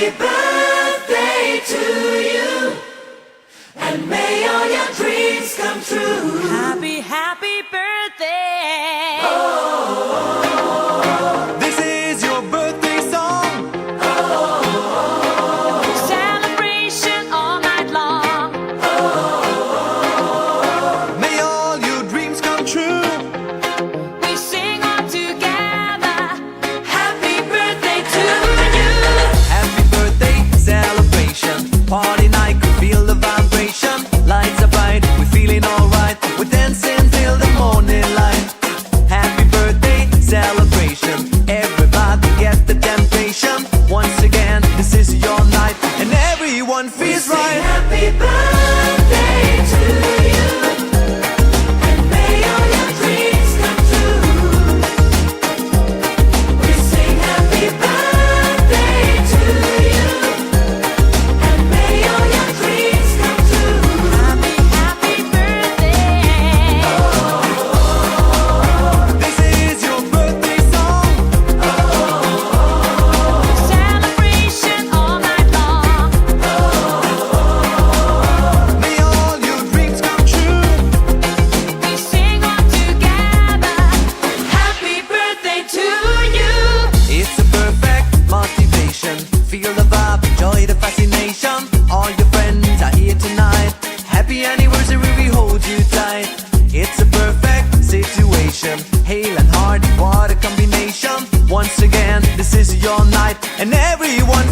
happy birthday to you, and may all your dreams come true. Happy, happy birthday. This is your birthday song. Celebration all night long. May all your dreams come true. We sing all together. Happy birthday to you. Happy birthday celebration. Party night, can feel the vibration. Lights are bright, we're feeling alright. We're dancing till the morning light. Happy birthday celebration. Everybody get the temptation. Once again, this is your night, and everyone feels Sing right. happy birthday to you, and may all your dreams come true. We sing happy birthday to you, and may all your dreams come true. Happy, happy birthday. This is your birthday song. Celebration all night long. May all your dreams come true. We sing all together. Happy birthday to you. It's a perfect motivation. Feel the vibe, enjoy the fascination. All your friends are here tonight. Happy anniversary, we hold you tight. It's a perfect situation. Hale and hard, what a combination. Once again, this is your night, and everyone